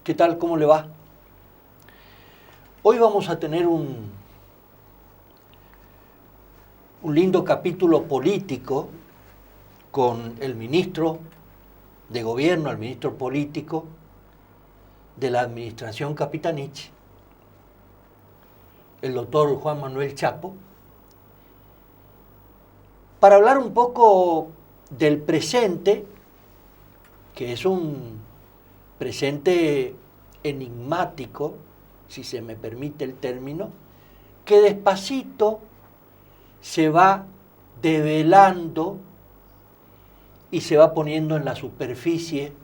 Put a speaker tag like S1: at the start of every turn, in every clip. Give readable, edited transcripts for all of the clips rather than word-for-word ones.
S1: ¿Qué tal? ¿Cómo le va? Hoy vamos a tener un lindo capítulo político con el ministro de Gobierno, el ministro político de la administración Capitanich, el doctor Juan Manuel Chapo, para hablar un poco del presente, que es un presente enigmático, si se me permite el término, que despacito se va develando y se va poniendo en la superficie,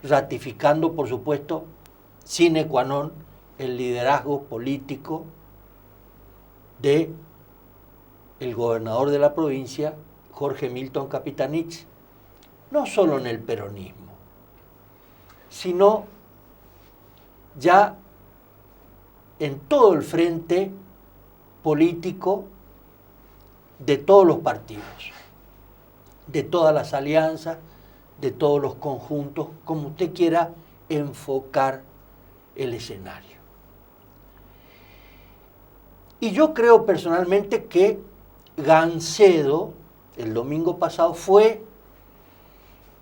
S1: ratificando, por supuesto, sine qua non, el liderazgo político de el gobernador de la provincia, Jorge Milton Capitanich, no solo en el peronismo, sino ya en todo el frente político de todos los partidos, de todas las alianzas, de todos los conjuntos, como usted quiera enfocar el escenario. Y yo creo personalmente que Gancedo, el domingo pasado, fue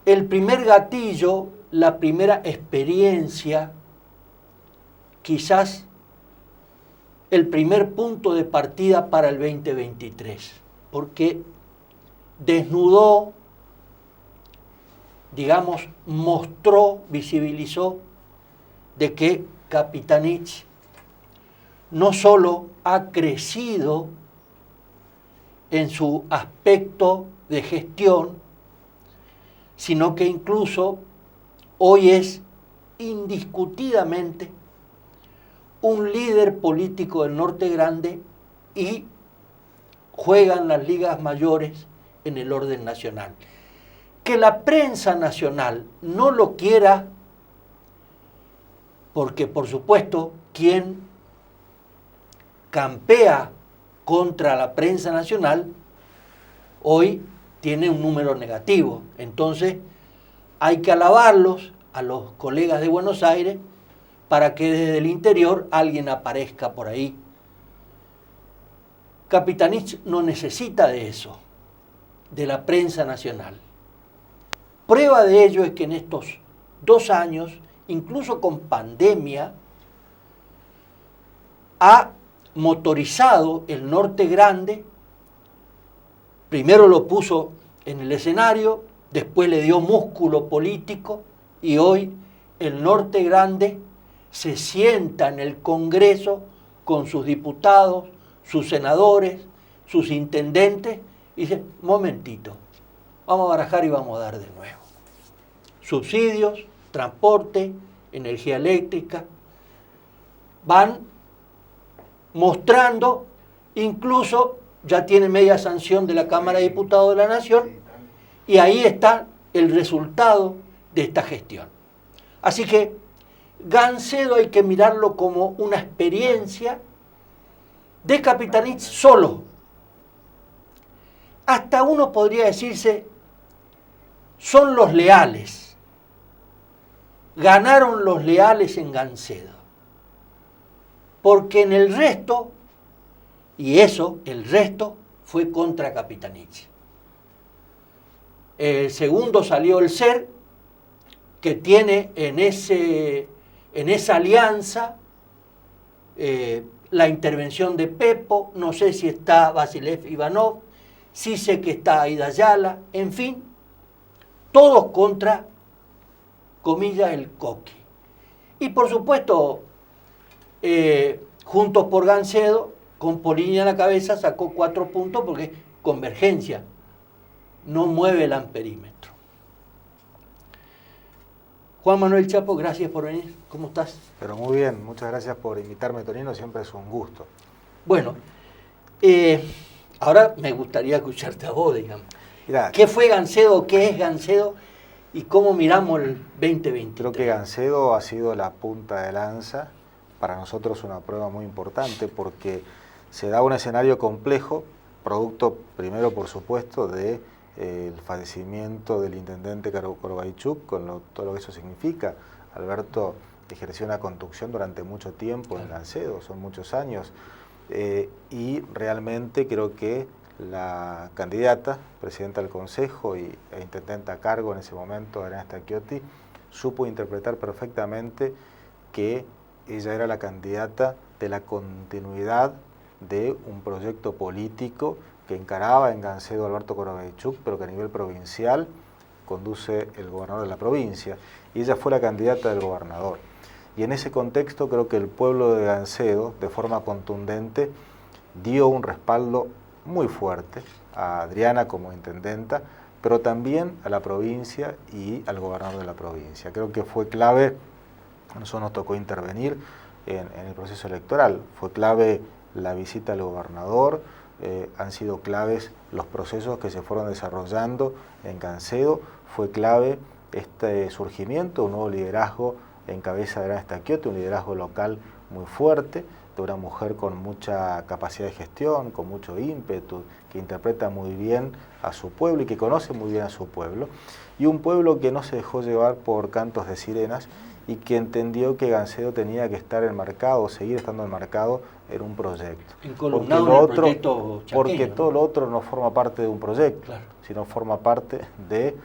S1: el primer gatillo, la primera experiencia, quizás el primer punto de partida para el 2023, porque desnudó, digamos, mostró, visibilizó de que Capitanich no solo ha crecido en su aspecto de gestión, sino que incluso hoy es indiscutidamente un líder político del Norte Grande y juega en las ligas mayores en el orden nacional. Que la prensa nacional no lo quiera, porque por supuesto quien campea contra la prensa nacional hoy tiene un número negativo. Entonces hay que alabarlos a los colegas de Buenos Aires para que desde el interior alguien aparezca por ahí. Capitanich no necesita de eso, de la prensa nacional. Prueba de ello es que en estos 2 años, incluso con pandemia, ha motorizado el Norte Grande. Primero lo puso en el escenario, después le dio músculo político y hoy el Norte Grande se sienta en el Congreso con sus diputados, sus senadores, sus intendentes y dice, momentito, vamos a barajar y vamos a dar de nuevo. Subsidios, transporte, energía eléctrica, van mostrando, incluso ya tiene media sanción de la Cámara de Diputados de la Nación, y ahí está el resultado de esta gestión. Así que Gancedo hay que mirarlo como una experiencia de Capitanich solo. Hasta uno podría decirse, son los leales. Ganaron los leales en Gancedo. Porque en el resto, y eso, el resto, fue contra Capitanich. El segundo salió el SER, que tiene en esa alianza la intervención de Pepo, no sé si está Vasilev Ivanov, sí sé que está Aida Yala, en fin, todos contra, comillas, el Coqui. Y por supuesto, Juntos por Gancedo, con Polini a la cabeza, sacó 4 puntos porque convergencia, no mueve el amperímetro. Juan Manuel Chapo, gracias por venir. ¿Cómo estás?
S2: Pero muy bien, muchas gracias por invitarme, Tonino, siempre es un gusto.
S1: Bueno, ahora me gustaría escucharte a vos, digamos.
S2: Mirá,
S1: ¿Qué fue Gancedo? ¿Qué es Gancedo? ¿Y cómo miramos el 2023?
S2: creo que Gancedo ha sido la punta de lanza, para nosotros una prueba muy importante, porque se da un escenario complejo, producto primero, por supuesto, de el fallecimiento del intendente Caro Corbaychuk, con todo lo que eso significa Alberto ejerció una conducción durante mucho tiempo en Gancedo, son muchos años, y realmente creo que la candidata, presidenta del Consejo e intendente a cargo en ese momento, Adriana Stacchiotti, supo interpretar perfectamente que ella era la candidata de la continuidad de un proyecto político que encaraba en Gancedo Alberto Corobeychuk, pero que a nivel provincial conduce el gobernador de la provincia, y ella fue la candidata del gobernador. Y en ese contexto creo que el pueblo de Gancedo, de forma contundente, dio un respaldo muy fuerte a Adriana como intendenta, pero también a la provincia y al gobernador de la provincia. Creo que fue clave, a nosotros nos tocó intervenir en el proceso electoral, fue clave la visita al gobernador, han sido claves los procesos que se fueron desarrollando en Gancedo, fue clave este surgimiento de un nuevo liderazgo en cabeza de Adriana Stacchiotti, un liderazgo local muy fuerte, de una mujer con mucha capacidad de gestión, con mucho ímpetu, que interpreta muy bien a su pueblo y que conoce muy bien a su pueblo, y un pueblo que no se dejó llevar por cantos de sirenas y que entendió que Gancedo tenía que estar enmarcado, seguir estando enmarcado en un proyecto. Porque todo lo otro no forma parte de un proyecto, claro, sino forma parte de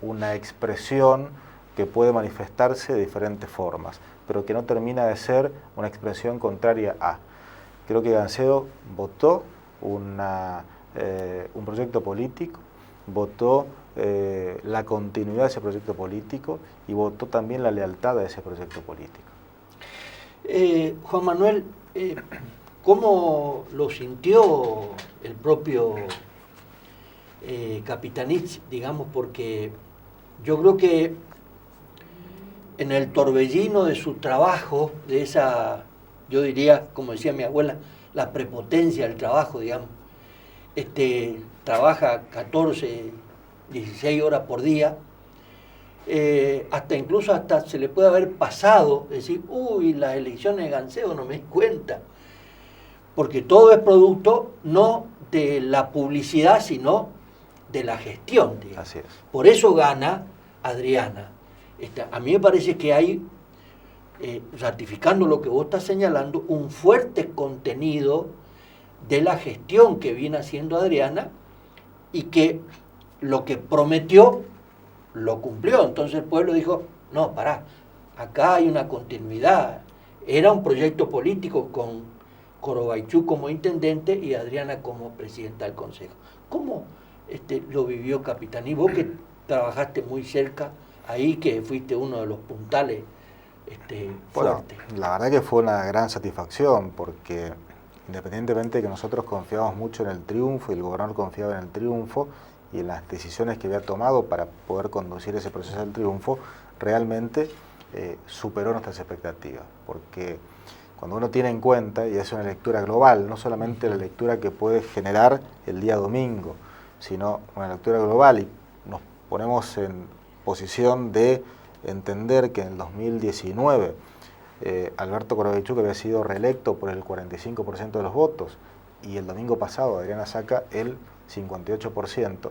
S2: una expresión que puede manifestarse de diferentes formas, pero que no termina de ser una expresión contraria a. Creo que Gancedo votó un proyecto político, votó la continuidad de ese proyecto político y votó también la lealtad a ese proyecto político.
S1: Juan Manuel, ¿cómo lo sintió el propio Capitanich, digamos? Porque yo creo que en el torbellino de su trabajo, de esa, yo diría, como decía mi abuela, la prepotencia del trabajo, digamos, trabaja 14, 16 horas por día, incluso hasta se le puede haber pasado, decir, uy, las elecciones de Gancedo no me di cuenta, porque todo es producto no de la publicidad, sino de la gestión, digamos.
S2: Así es.
S1: Por eso gana Adriana. A mí me parece que hay, ratificando lo que vos estás señalando, un fuerte contenido de la gestión que viene haciendo Adriana y que lo que prometió lo cumplió. Entonces el pueblo dijo, no, pará, acá hay una continuidad. Era un proyecto político con Corobeychuk como intendente y Adriana como presidenta del consejo. ¿Cómo lo vivió Capitán? Y vos que trabajaste muy cerca ahí, que fuiste uno de los puntales fuertes.
S2: Bueno, la verdad que fue una gran satisfacción, porque independientemente de que nosotros confiábamos mucho en el triunfo y el gobernador confiaba en el triunfo y en las decisiones que había tomado para poder conducir ese proceso del triunfo, realmente superó nuestras expectativas, porque cuando uno tiene en cuenta, y es una lectura global, no solamente la lectura que puede generar el día domingo, sino una lectura global, y nos ponemos en posición de entender que en el 2019 Alberto Corobeychuk había sido reelecto por el 45% de los votos y el domingo pasado Adriana saca el 58%,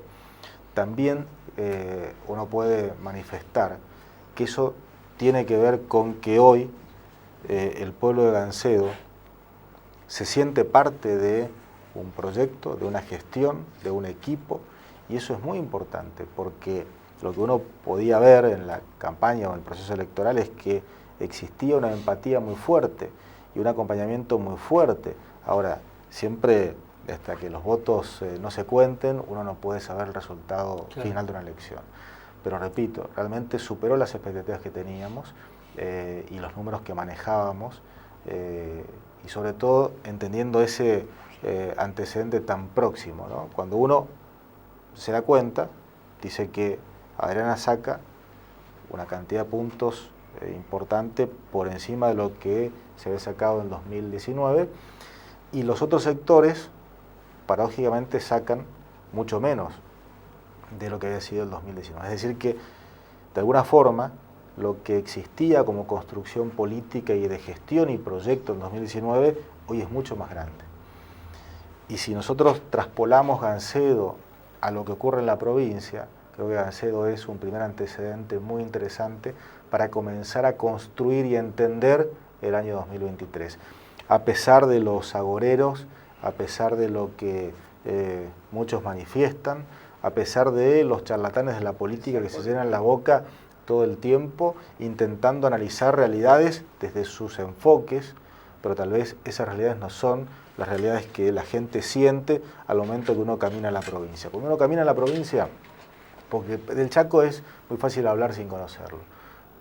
S2: también uno puede manifestar que eso tiene que ver con que hoy el pueblo de Gancedo se siente parte de un proyecto, de una gestión, de un equipo, y eso es muy importante porque lo que uno podía ver en la campaña o en el proceso electoral es que existía una empatía muy fuerte y un acompañamiento muy fuerte. Ahora, siempre hasta que los votos no se cuenten, uno no puede saber el resultado final de una elección. Pero repito, realmente superó las expectativas que teníamos y los números que manejábamos y sobre todo entendiendo ese antecedente tan próximo, ¿no? Cuando uno se da cuenta, dice que Adriana saca una cantidad de puntos importante por encima de lo que se había sacado en 2019 y los otros sectores paradójicamente sacan mucho menos de lo que había sido el 2019. Es decir que de alguna forma lo que existía como construcción política y de gestión y proyecto en 2019 hoy es mucho más grande. Y si nosotros traspolamos Gancedo a lo que ocurre en la provincia, creo que Gancedo es un primer antecedente muy interesante para comenzar a construir y entender el año 2023. A pesar de los agoreros, a pesar de lo que muchos manifiestan, a pesar de los charlatanes de la política que se llenan la boca todo el tiempo intentando analizar realidades desde sus enfoques, pero tal vez esas realidades no son las realidades que la gente siente al momento que uno camina a la provincia. Cuando uno camina a la provincia, porque del Chaco es muy fácil hablar sin conocerlo,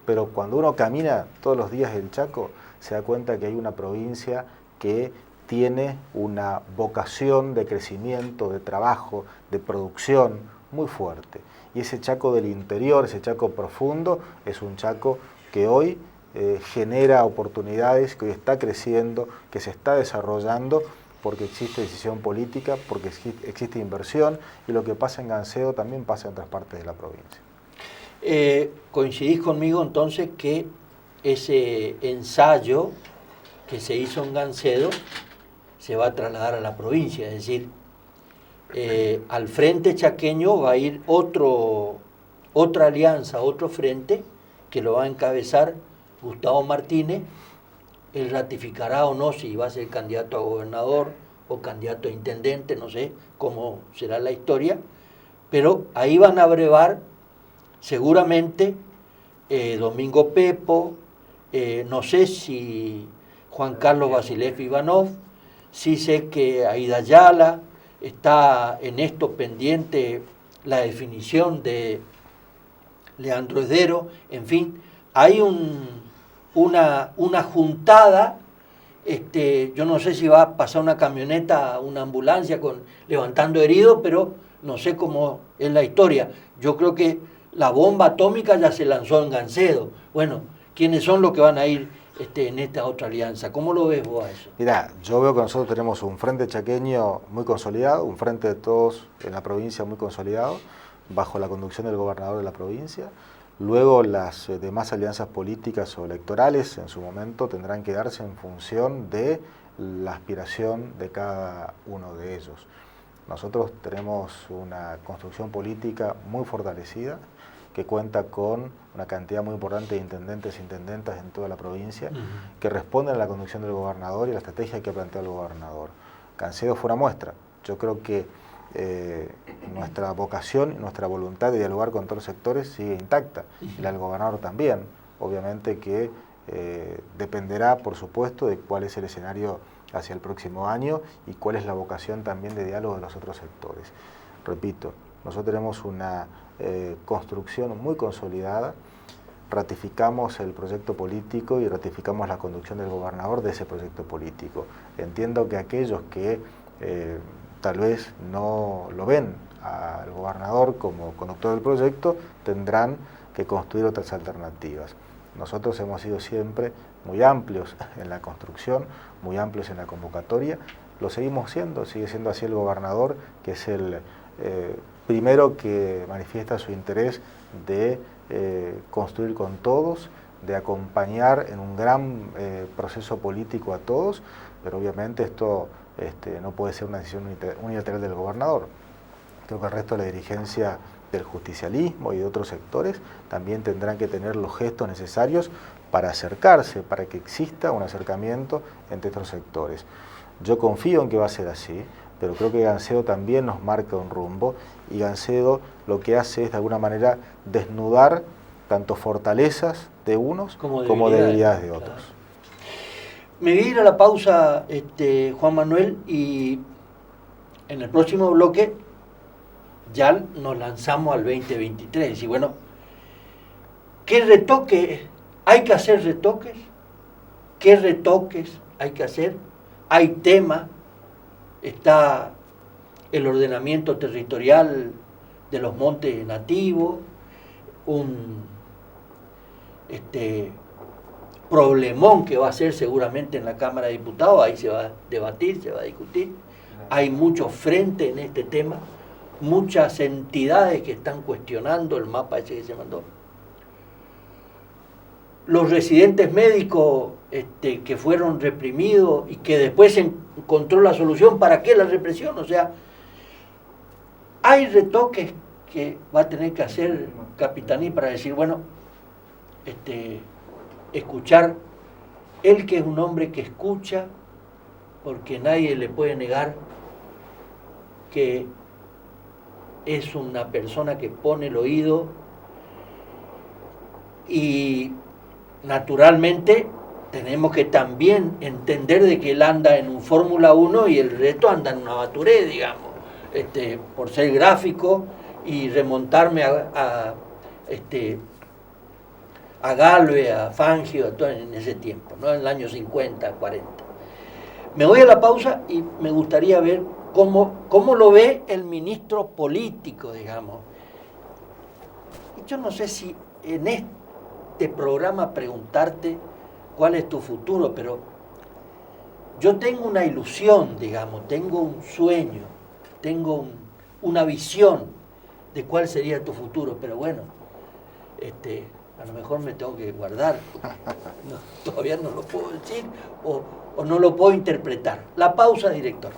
S2: pero cuando uno camina todos los días del Chaco, se da cuenta que hay una provincia que tiene una vocación de crecimiento, de trabajo, de producción muy fuerte. Y ese Chaco del interior, ese Chaco profundo, es un Chaco que hoy genera oportunidades, que hoy está creciendo, que se está desarrollando, porque existe decisión política, porque existe inversión, y lo que pasa en Gancedo también pasa en otras partes de la provincia.
S1: ¿Coincidís conmigo entonces que ese ensayo que se hizo en Gancedo se va a trasladar a la provincia? Es decir, al frente chaqueño va a ir otra alianza, otro frente, que lo va a encabezar Gustavo Martínez. Él ratificará o no si va a ser candidato a gobernador o candidato a intendente, no sé cómo será la historia, pero ahí van a brevar seguramente Domingo Pepo, no sé si Juan Carlos Basilev Ivanov, sí sé que Aida Ayala, está en esto pendiente la definición de Leandro Esdero, en fin, hay una juntada. Yo no sé si va a pasar una camioneta, una ambulancia levantando heridos, pero no sé cómo es la historia. Yo creo que la bomba atómica ya se lanzó en Gancedo. Bueno, ¿quiénes son los que van a ir en esta otra alianza? ¿Cómo lo ves vos a eso?
S2: Mirá, yo veo que nosotros tenemos un frente chaqueño muy consolidado, un frente de todos en la provincia muy consolidado, bajo la conducción del gobernador de la provincia. Luego las demás alianzas políticas o electorales en su momento tendrán que darse en función de la aspiración de cada uno de ellos. Nosotros tenemos una construcción política muy fortalecida que cuenta con una cantidad muy importante de intendentes e intendentas en toda la provincia que responden a la conducción del gobernador y a la estrategia que plantea el gobernador. Gancedo fue una muestra. Yo creo que nuestra vocación, nuestra voluntad de dialogar con todos los sectores sigue intacta, y la del gobernador también. Obviamente que dependerá, por supuesto, de cuál es el escenario hacia el próximo año y cuál es la vocación también de diálogo de los otros sectores. Repito, nosotros tenemos una construcción muy consolidada, ratificamos el proyecto político y ratificamos la conducción del gobernador de ese proyecto político. Entiendo que aquellos que tal vez no lo ven al gobernador como conductor del proyecto, tendrán que construir otras alternativas. Nosotros hemos sido siempre muy amplios en la construcción, muy amplios en la convocatoria, lo seguimos siendo, sigue siendo así el gobernador, que es el primero que manifiesta su interés de construir con todos, de acompañar en un gran proceso político a todos, pero obviamente esto no puede ser una decisión unilateral del gobernador. Creo que el resto de la dirigencia del justicialismo y de otros sectores también tendrán que tener los gestos necesarios para acercarse, para que exista un acercamiento entre estos sectores. Yo confío en que va a ser así, pero creo que Gancedo también nos marca un rumbo, y Gancedo lo que hace es de alguna manera desnudar tanto fortalezas de unos como debilidades de otros.
S1: Claro. Me voy a ir a la pausa, Juan Manuel, y en el próximo bloque ya nos lanzamos al 2023. Y bueno, ¿qué retoques? ¿Hay que hacer retoques? ¿Qué retoques hay que hacer? Hay temas, está el ordenamiento territorial de los montes nativos, un problemón que va a ser seguramente en la Cámara de Diputados, ahí se va a debatir, se va a discutir. Hay muchos frentes en este tema, muchas entidades que están cuestionando el mapa ese que se mandó. Los residentes médicos que fueron reprimidos y que después se encontró la solución. ¿Para qué la represión? O sea, hay retoques que va a tener que hacer Capitaní para decir, bueno, escuchar, él que es un hombre que escucha, porque nadie le puede negar que es una persona que pone el oído y naturalmente tenemos que también entender de que él anda en un Fórmula 1 y el resto anda en una Baturé, digamos, por ser gráfico y remontarme a Galvez, a Fangio, a todo en ese tiempo, ¿no? En el año 50, 40. Me voy a la pausa y me gustaría ver cómo lo ve el ministro político, digamos. Yo no sé si en este programa preguntarte cuál es tu futuro, pero yo tengo una ilusión, digamos, tengo un sueño, tengo una visión de cuál sería tu futuro, pero bueno, a lo mejor me tengo que guardar, no, todavía no lo puedo decir o no lo puedo interpretar. La pausa, director.